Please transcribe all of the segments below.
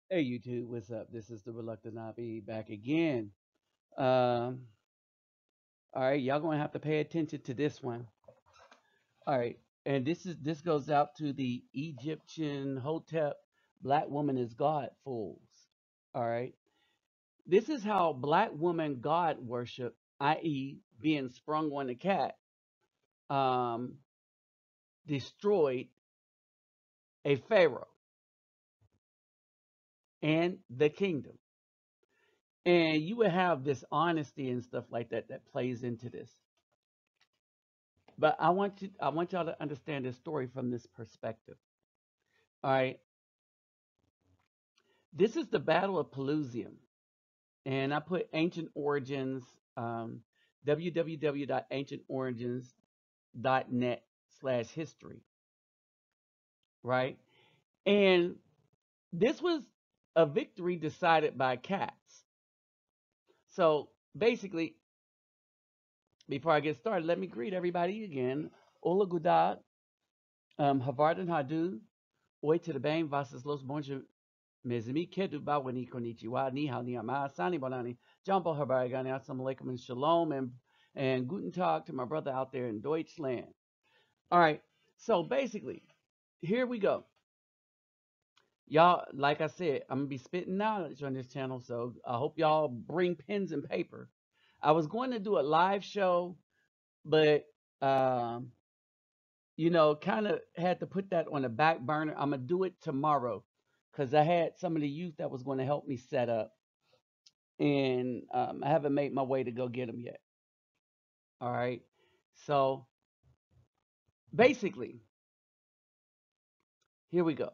Hey YouTube, what's up? This is the Reluctant Nabi back again. Um, all right, y'all gonna have to pay attention to this one. All right, and this goes out to the Egyptian Hotep Black Woman is God fools. All right, this is how Black woman God worship, i.e., being sprung on the cat, um, destroyed a pharaoh and the kingdom. And you would have this honesty and stuff like that that plays into this. But I want y'all to understand this story from this perspective. All right. This is the Battle of Pelusium. And I put ancient origins, um, www.ancientorigins.net/history, right? And this was a victory decided by cats. So basically, before I get started, let me greet everybody again. Ola Gudad, Havardan Hadu, Oi to the Bang, Vasas Los Bonjour, Mezimi Kedu Bawani Konichiwa, Ni Hao Ni Ama, Sani Bonani, Jumbo Habarigani, Assalamu alaikum and Shalom and Guten Tag to my brother out there in Deutschland. All right, so basically, here we go. Y'all, like I said, I'm gonna be spitting knowledge on this channel, so I hope y'all bring pens and paper. I was going to do a live show, but um, kind of had to put that on the back burner. I'm gonna do it tomorrow because I had some of the youth that was going to help me set up, and I haven't made my way to go get them yet. All right. So basically, here we go.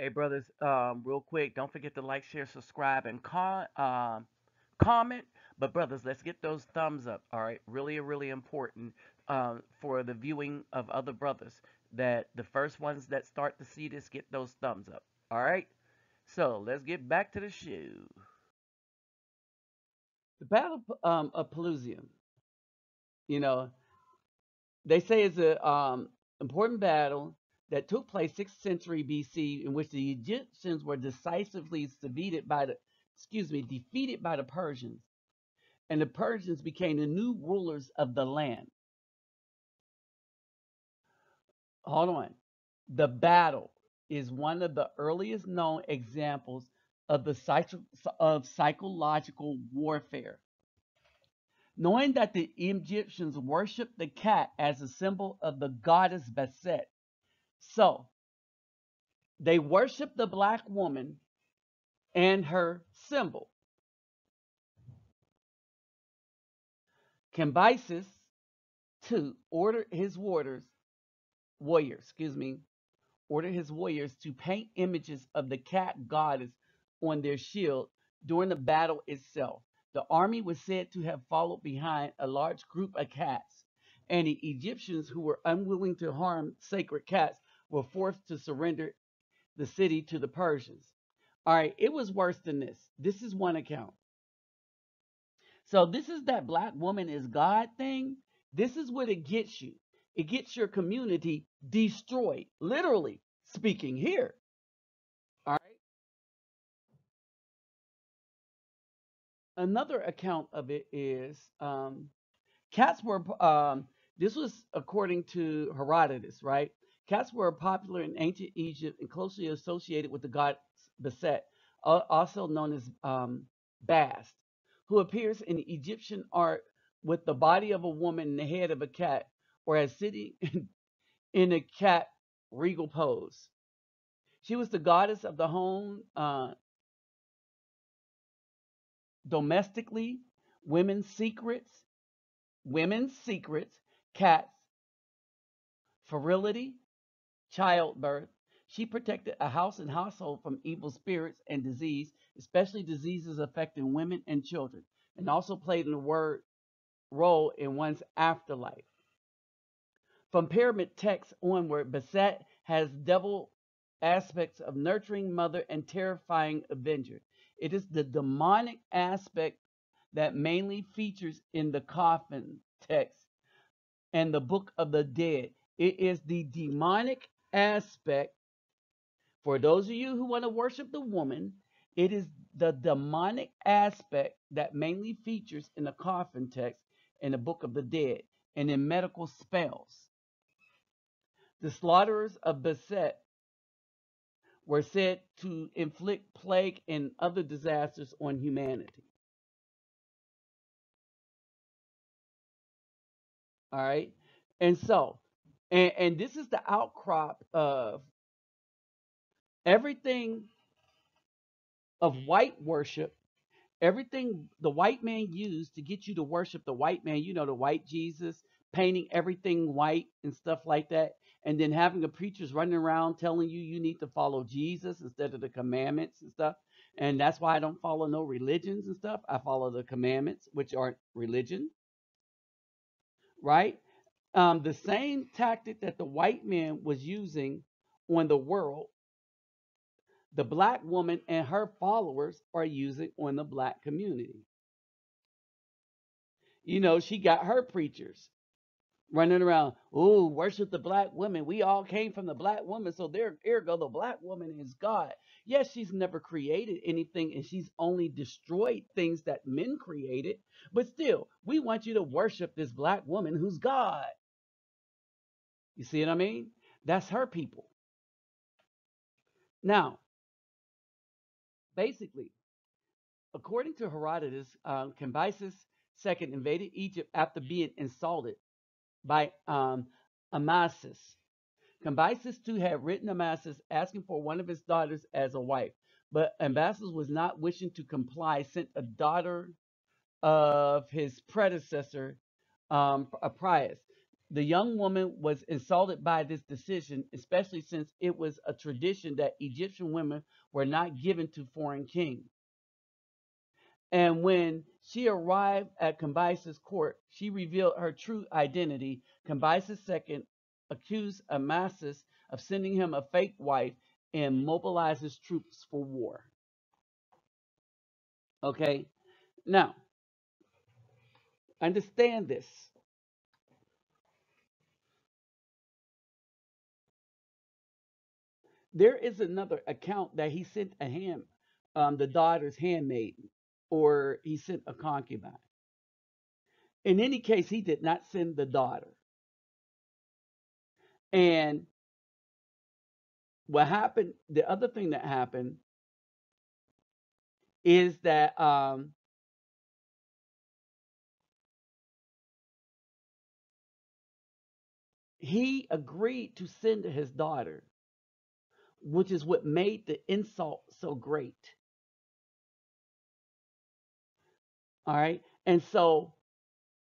Hey, brothers, real quick, don't forget to like, share, subscribe, and comment. But, brothers, let's get those thumbs up. All right. Really, really important for the viewing of other brothers that the first ones that start to see this get those thumbs up. All right. So let's get back to the show. The Battle of Pelusium, you know, they say it's a important battle that took place 6th century BC, in which the Egyptians were decisively defeated by the Persians, and the Persians became the new rulers of the land. Hold on, the battle is one of the earliest known examples of psychological warfare. Knowing that the Egyptians worshipped the cat as a symbol of the goddess Bastet, so they worship the black woman and her symbol. Cambyses to order his order his warriors to paint images of the cat goddess on their shield during the battle itself. The army was said to have followed behind a large group of cats, and the Egyptians who were unwilling to harm sacred cats were forced to surrender the city to the Persians. All right, it was worse than this. This is one account. So this is that black woman is God thing. This is what it gets you. It gets your community destroyed, literally speaking here. All right. Another account of it is cats were. This was according to Herodotus, right? Cats were popular in ancient Egypt and closely associated with the god Bastet, also known as Bast, who appears in Egyptian art with the body of a woman and the head of a cat, or as sitting in a cat regal pose. She was the goddess of the home, domestically, women's secrets, women's secrets, cats, virility, childbirth. She protected a house and household from evil spirits and disease, especially diseases affecting women and children, and also played a role in one's afterlife. From pyramid texts onward, Bastet has devil aspects of nurturing mother and terrifying avenger. It is the demonic aspect that mainly features in the coffin text and the Book of the Dead. It is the demonic aspect For those of you who want to worship the woman, it is the demonic aspect that mainly features in the coffin text in the Book of the Dead and in medical spells. The slaughterers of Beset were said to inflict plague and other disasters on humanity. All right. And so, and this is the outcrop of everything of white worship, everything the white man used to get you to worship the white man, the white Jesus, painting everything white and stuff like that. And then having the preachers running around telling you you need to follow Jesus instead of the commandments and stuff. And that's why I don't follow no religions and stuff. I follow the commandments, which aren't religion, right? The same tactic that the white man was using on the world, the black woman and her followers are using on the black community. She got her preachers running around, oh, worship the black woman. We all came from the black woman, so there, ergo, the black woman is God. Yes, she's never created anything, and she's only destroyed things that men created. But still, we want you to worship this black woman who's God. You see what I mean? That's her people. Now, basically, according to Herodotus, Cambyses II invaded Egypt after being insulted by Amasis. Cambyses II had written Amasis asking for one of his daughters as a wife, but Amasis was not wishing to comply, sent a daughter of his predecessor, Apries. The young woman was insulted by this decision, especially since it was a tradition that Egyptian women were not given to foreign kings. And when she arrived at Cambyses' court, she revealed her true identity. Cambyses II accused Amasis of sending him a fake wife and mobilizes troops for war. Okay? Now, understand this. There is another account that he sent the daughter's handmaiden, or he sent a concubine. In any case, he did not send the daughter. And what happened, the other thing that happened is that he agreed to send his daughter, which is what made the insult so great. All right. And so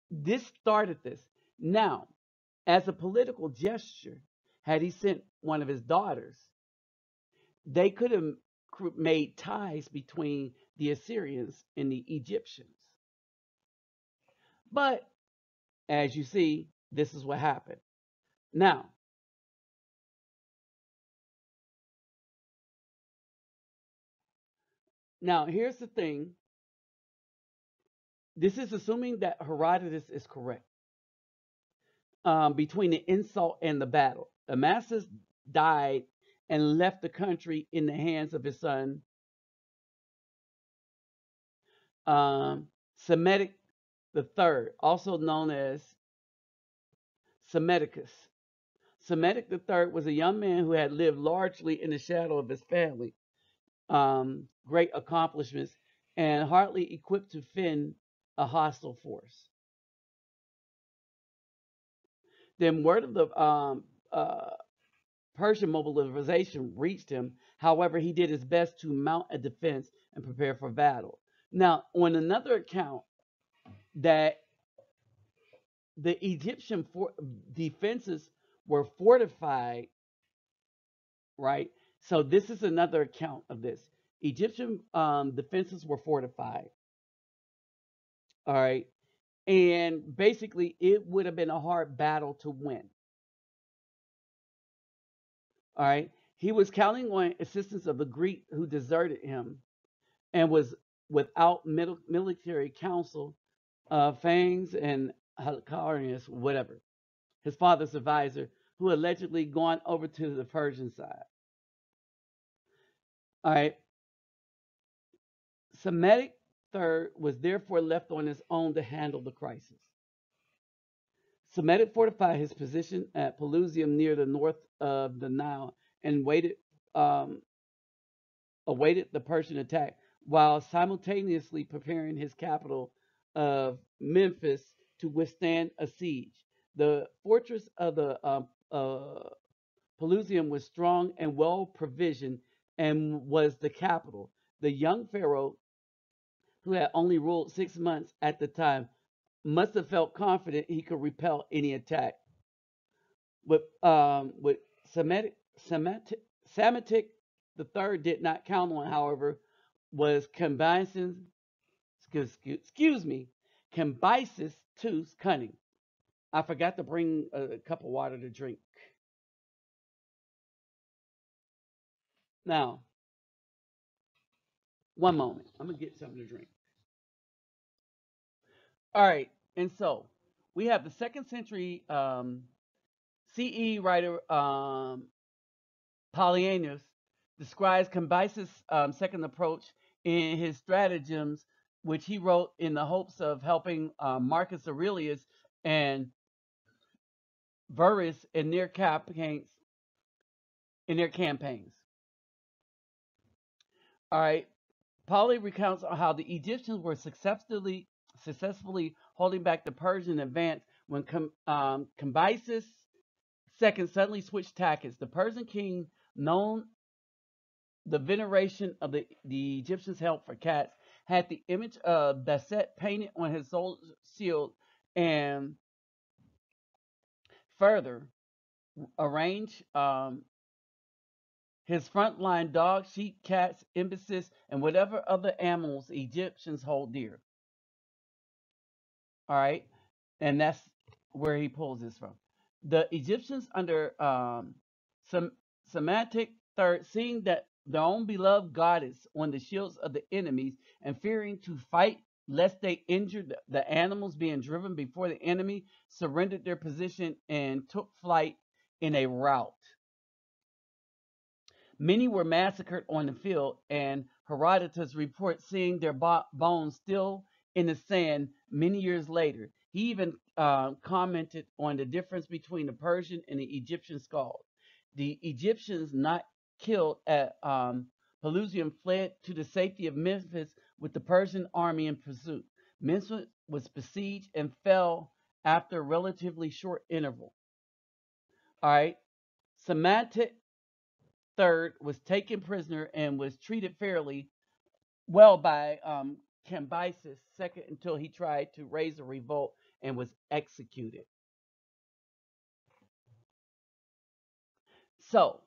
this started this. Now, as a political gesture, had he sent one of his daughters, they could have made ties between the Assyrians and the Egyptians. But as you see, this is what happened. Now, here's the thing. This is assuming that Herodotus is correct. Between the insult and the battle, Amasis died and left the country in the hands of his son, Semitic the Third, also known as Semiticus. Semitic the Third was a young man who had lived largely in the shadow of his family, great accomplishments, and hardly equipped to fend a hostile force. Then word of the Persian mobilization reached him. However, he did his best to mount a defense and prepare for battle. Now, on another account, that the Egyptian defenses were fortified, right? So this is another account of this. Egyptian defenses were fortified, all right? And basically, it would have been a hard battle to win, all right? He was counting on assistance of the Greek who deserted him and was without military counsel, Fangs and Halkarius, whatever, his father's advisor, who allegedly gone over to the Persian side. All right. Semitic third was therefore left on his own to handle the crisis. Semitic fortified his position at Pelusium near the north of the Nile and um, awaited the Persian attack while simultaneously preparing his capital of Memphis to withstand a siege. The fortress of the Pelusium was strong and well provisioned and was the capital. The young pharaoh, who had only ruled 6 months at the time, must have felt confident he could repel any attack. With Semitic the third did not count on, however, was excuse me, Cambyses II's cunning. I forgot to bring a cup of water to drink. Now, one moment. I'm gonna get something to drink. All right, and so we have the second century CE writer Polyaenus describes Cambyses' second approach in his stratagems, which he wrote in the hopes of helping Marcus Aurelius and Verus in their campaigns. All right, Polly recounts how the Egyptians were successfully holding back the Persian advance when Cambyses II suddenly switched tactics. The Persian king, known the veneration of the Egyptians held for cats, had the image of Basset painted on his shield and further arranged his frontline dogs, sheep, cats, ibises, and whatever other animals Egyptians hold dear. All right, and that's where he pulls this from. The Egyptians under Sem- Semantic third, seeing that their own beloved goddess on the shields of the enemies and fearing to fight lest they injure the animals being driven before the enemy, surrendered their position and took flight in a rout. Many were massacred on the field, and Herodotus reports seeing their bones still in the sand many years later. He even commented on the difference between the Persian and the Egyptian skulls. The Egyptians not killed at Pelusium fled to the safety of Memphis with the Persian army in pursuit. Memphis was besieged and fell after a relatively short interval. All right. Semantic third was taken prisoner and was treated fairly well by Cambyses second until he tried to raise a revolt and was executed. So,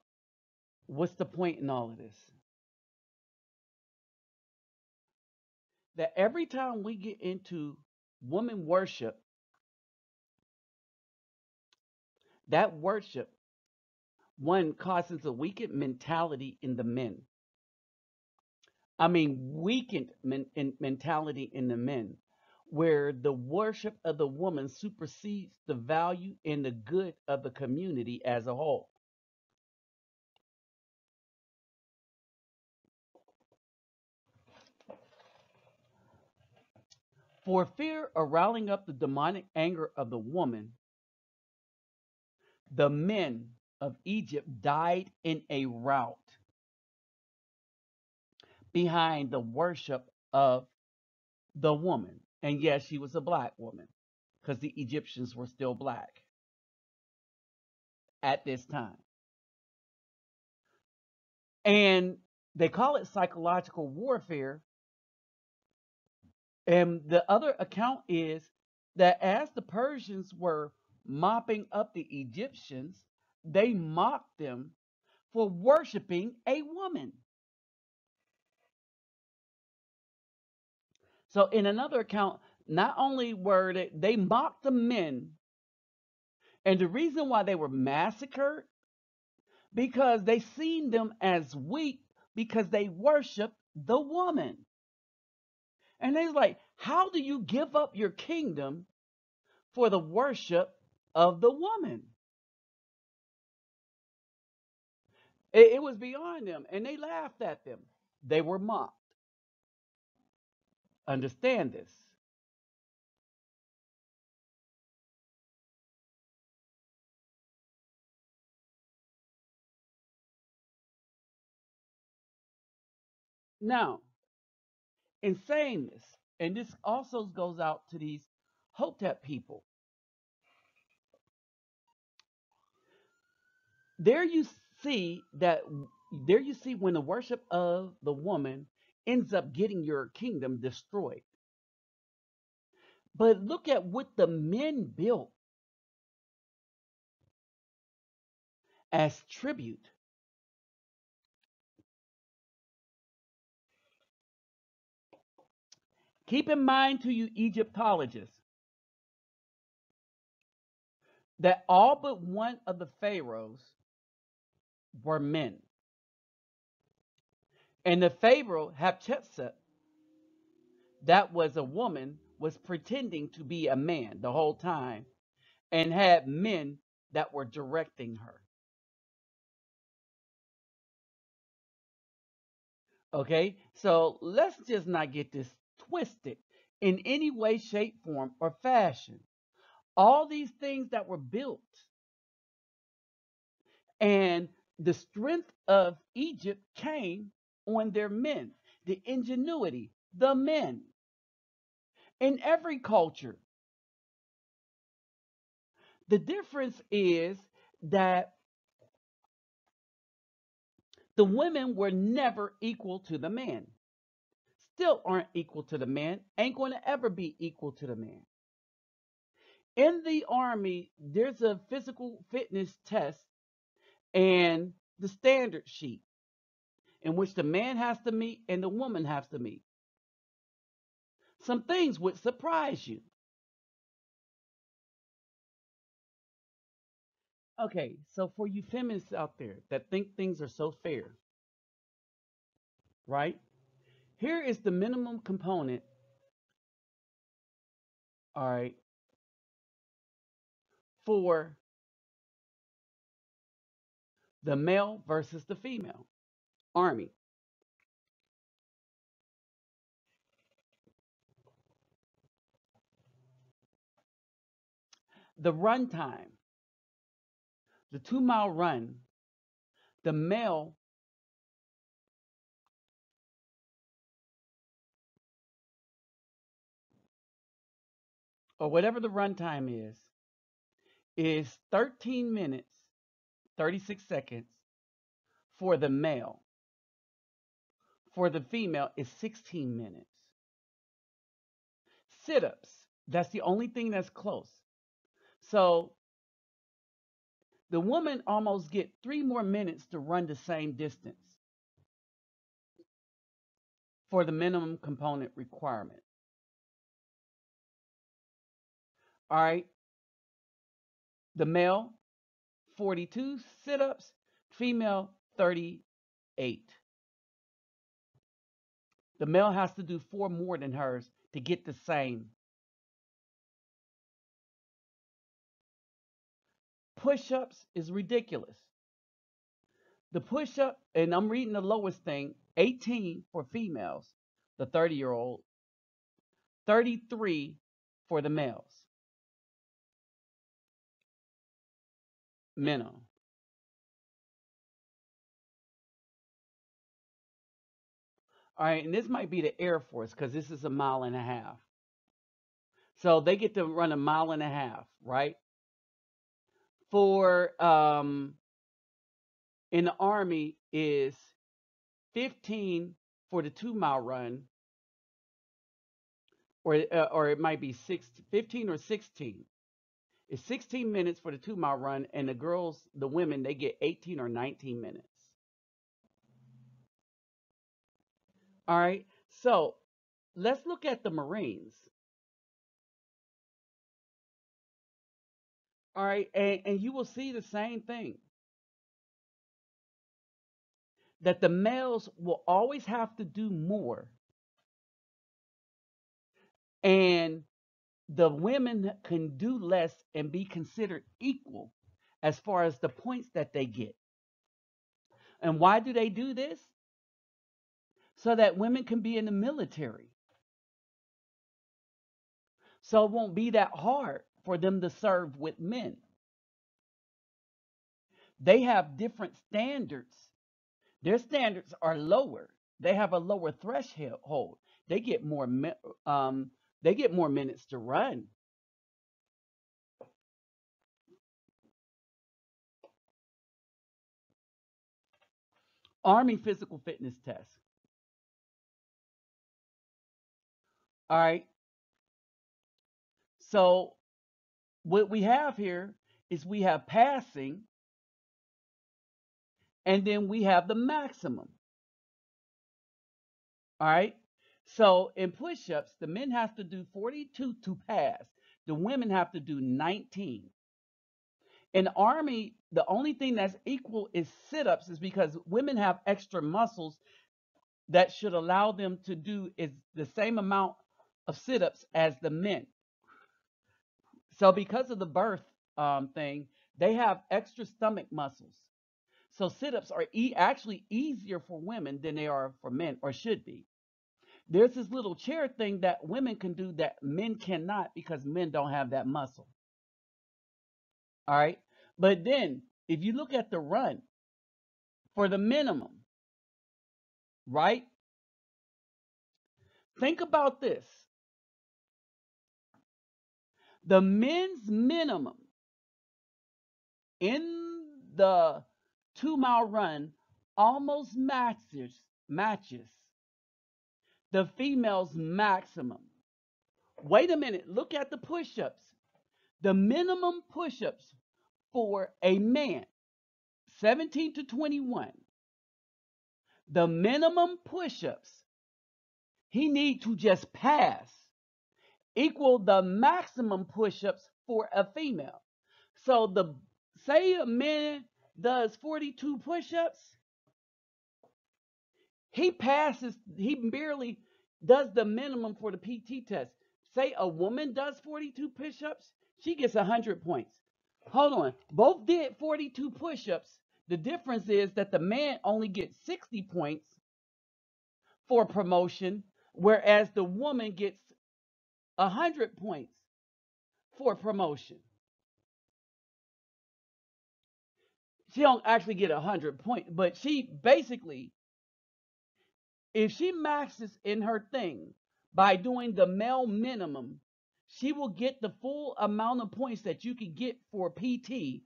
what's the point in all of this? That every time we get into woman worship, that worship, one, causes a weakened mentality in the men. I mean, weakened mentality in the men, where the worship of the woman supersedes the value and the good of the community as a whole. For fear of riling up the demonic anger of the woman, the men of Egypt died in a rout behind the worship of the woman. And yes, she was a black woman because the Egyptians were still black at this time. And they call it psychological warfare. And the other account is that as the Persians were mopping up the Egyptians, they mocked them for worshiping a woman. So, in another account, not only were they mocked the men, and the reason why they were massacred because they seen them as weak because they worshiped the woman. And they're like, how do you give up your kingdom for the worship of the woman? It was beyond them, and they laughed at them. They were mocked. Understand this. Now, in saying this, and this also goes out to these Hotep people, there you see that there you see when the worship of the woman ends up getting your kingdom destroyed. But look at what the men built as tribute. Keep in mind to you Egyptologists that all but one of the pharaohs were men. And the pharaoh Hatshepsut, that was a woman, was pretending to be a man the whole time and had men that were directing her. Okay, so let's just not get this twisted in any way, shape, form, or fashion. All these things that were built and the strength of Egypt came on their men, the ingenuity, the men. In every culture, the difference is that the women were never equal to the man. Still aren't equal to the man, ain't going to ever be equal to the man. In the army, there's a physical fitness test and the standard sheet in which the man has to meet and the woman has to meet. Some things would surprise you. Okay, so for you feminists out there that think things are so fair, right? Here is the minimum component, all right, for the male versus the female army. The run time, the 2 mile run, the male, or whatever the run time is 13 minutes, 36 seconds for the male. For the female, is 16 minutes. Sit ups, that's the only thing that's close. So the woman almost get 3 more minutes to run the same distance for the minimum component requirement. All right, the male 42 sit-ups, female 38. The male has to do 4 more than hers to get the same. Push-ups is ridiculous. The push-up, and I'm reading the lowest thing, 18 for females, the 30-year-old, 33 for the males, minimum. All right, and this might be the Air Force because this is a mile and a half. So they get to run a mile and a half, right? For in the Army is 15 for the 2 mile run, or it might be 15 or 16. It's 16 minutes for the 2 mile run, and the girls, the women, they get 18 or 19 minutes. All right, so let's look at the Marines. All right, and you will see the same thing that the males will always have to do more, and the women can do less and be considered equal as far as the points that they get. And why do they do this? So that women can be in the military. So it won't be that hard for them to serve with men. They have different standards. Their standards are lower. They have a lower threshold. They get more um, they get more minutes to run. Army physical fitness test. All right. So what we have here is we have passing, and then we have the maximum. All right. So in push-ups, the men have to do 42 to pass. The women have to do 19. In the army, the only thing that's equal is sit-ups, is because women have extra muscles that should allow them to do is the same amount of sit-ups as the men. So because of the birth thing, they have extra stomach muscles. So sit-ups are actually easier for women than they are for men, or should be. There's this little chair thing that women can do that men cannot because men don't have that muscle. All right. But then if you look at the run for the minimum, right? Think about this. The men's minimum in the 2 mile run almost matches the female's maximum. Wait a minute, look at the push-ups. The minimum push-ups for a man 17 to 21, the minimum push-ups he need to just pass equal the maximum push-ups for a female. So the say a man does 42 push-ups, he passes, he barely does the minimum for the PT test. Say a woman does 42 push-ups, she gets 100 points. Hold on. Both did 42 push-ups. The difference is that the man only gets 60 points for promotion, whereas the woman gets 100 points for promotion. She don't actually get 100 points, but she basically, if she maxes in her thing by doing the male minimum, she will get the full amount of points that you can get for PT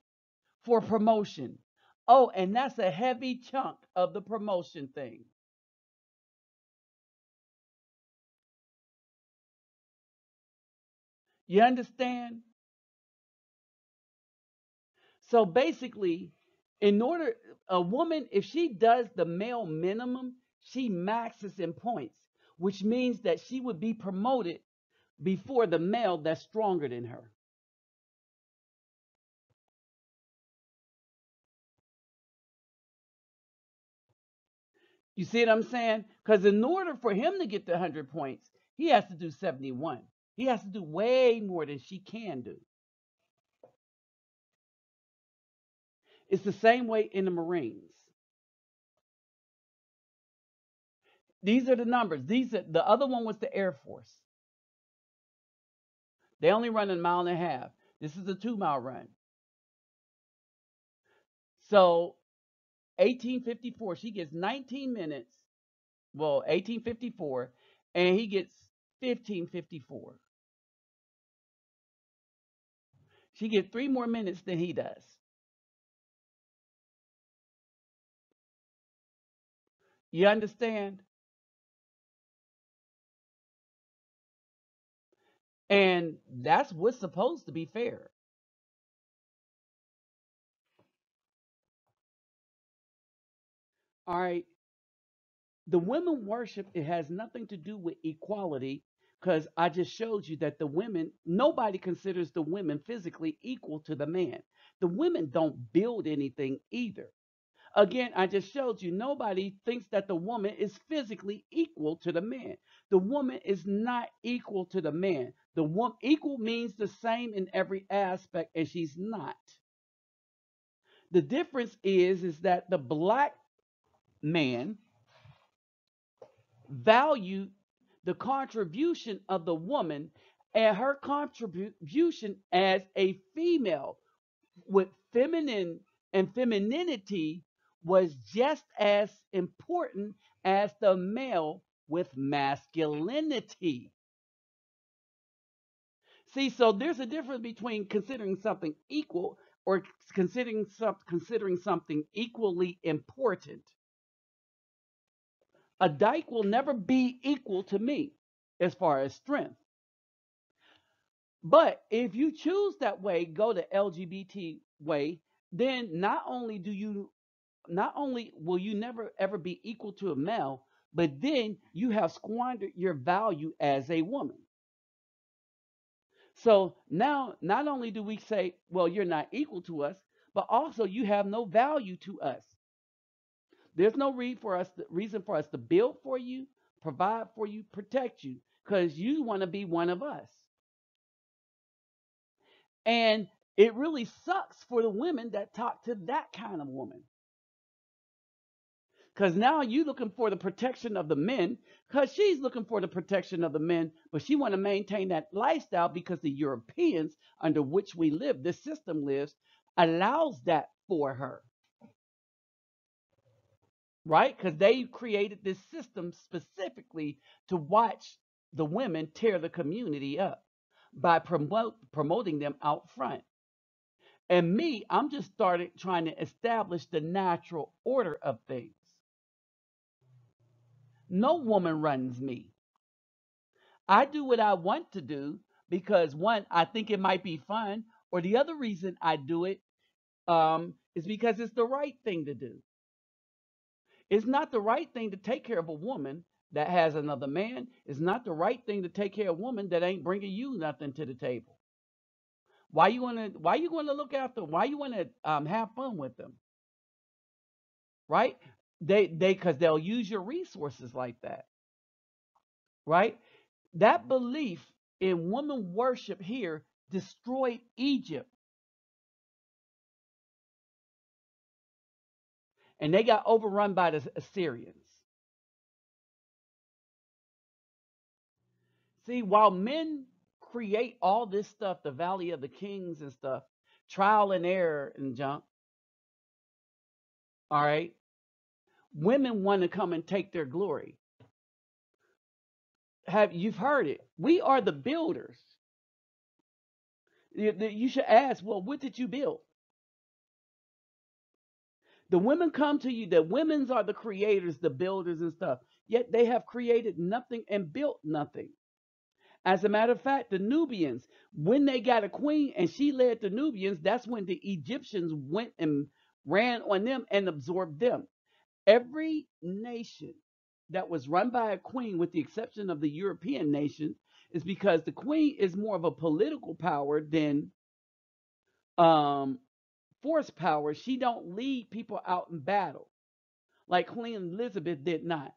for promotion. Oh, and that's a heavy chunk of the promotion thing. You understand? So basically, in order, a woman, if she does the male minimum, she maxes in points, which means that she would be promoted before the male that's stronger than her. You see what I'm saying? Because in order for him to get the 100 points, he has to do 71. He has to do way more than she can do. It's the same way in the Marines. These are the numbers. These are the other one was the Air Force. They only run a mile and a half. This is a 2 mile run. So 1854, she gets 19 minutes. Well, 1854, and he gets 1554. She gets 3 more minutes than he does. You understand? And that's what's supposed to be fair. All right. The women worship, it has nothing to do with equality because I just showed you that the women, nobody considers the women physically equal to the man. The women don't build anything either. Again, I just showed you nobody thinks that the woman is physically equal to the man. The woman is not equal to the man. The woman equal means the same in every aspect, and she's not. The difference is that the black man value the contribution of the woman and her contribution as a female with feminine and femininity was just as important as the male with masculinity. See, so there's a difference between considering something equal or considering something equally important. A dyke will never be equal to me as far as strength. But if you choose that way, go the LGBT way, then not only will you never ever be equal to a male, but then you have squandered your value as a woman. So now not only do we say, well, you're not equal to us, but also you have no value to us. There's no reason for us to build for you, provide for you, protect you, because you want to be one of us. And it really sucks for the women that talk to that kind of woman. Because now you looking for the protection of the men, because she's looking for the protection of the men, but she want to maintain that lifestyle because the Europeans under which we live, this system lives, allows that for her. Right? Because they created this system specifically to watch the women tear the community up by promoting them out front. And me, I'm just started trying to establish the natural order of things. No woman runs me. I do what I want to do because one, I think it might be fun, or the other reason I do it is because it's the right thing to do. It's not the right thing to take care of a woman that has another man. It's not the right thing to take care of a woman that ain't bringing you nothing to the table. Why you want to look after them? Why you want to have fun with them? Right? Because they'll use your resources like that. Right? That belief in woman worship here destroyed Egypt, and they got overrun by the Assyrians. See, while men create all this stuff, the Valley of the Kings and stuff, trial and error and junk, all right, women want to come and take their glory. You've heard it? We are the builders. You should ask, well, what did you build? The women come to you. The women's are the creators, the builders and stuff. Yet they have created nothing and built nothing. As a matter of fact, the Nubians, when they got a queen and she led the Nubians, that's when the Egyptians went and ran on them and absorbed them. Every nation that was run by a queen, with the exception of the European nations, is because the queen is more of a political power than um, force power. She don't lead people out in battle like Queen Elizabeth did not.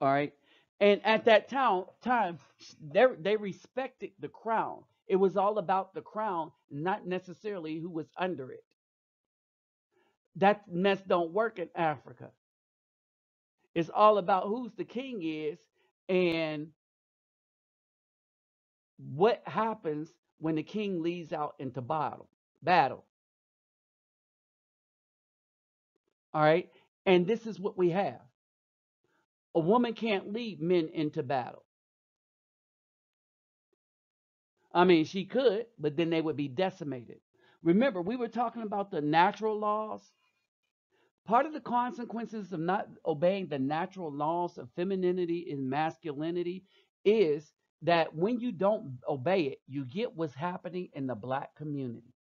All right. And at that time, they respected the crown. It was all about the crown, not necessarily who was under it. That mess don't work in Africa. It's all about who's the king is and what happens when the king leads out into battle. Battle. All right. And this is what we have. A woman can't lead men into battle. I mean, she could, but then they would be decimated. Remember, we were talking about the natural laws. Part of the consequences of not obeying the natural laws of femininity and masculinity is that when you don't obey it, you get what's happening in the black community.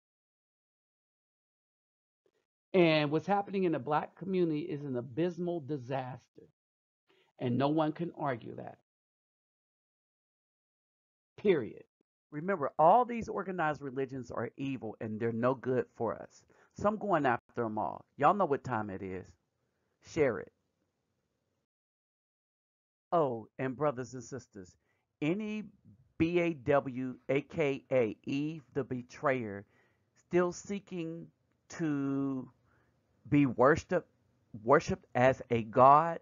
And what's happening in the black community is an abysmal disaster. And no one can argue that. Period. Remember, all these organized religions are evil and they're no good for us. So I'm going after them all. Y'all know what time it is. Share it. Oh, and brothers and sisters, any BAW, aka Eve the betrayer, still seeking to be worshipped as a god,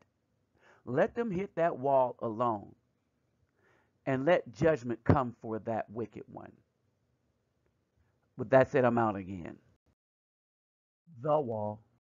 let them hit that wall alone and let judgment come for that wicked one. With that said, I'm out again. The wall.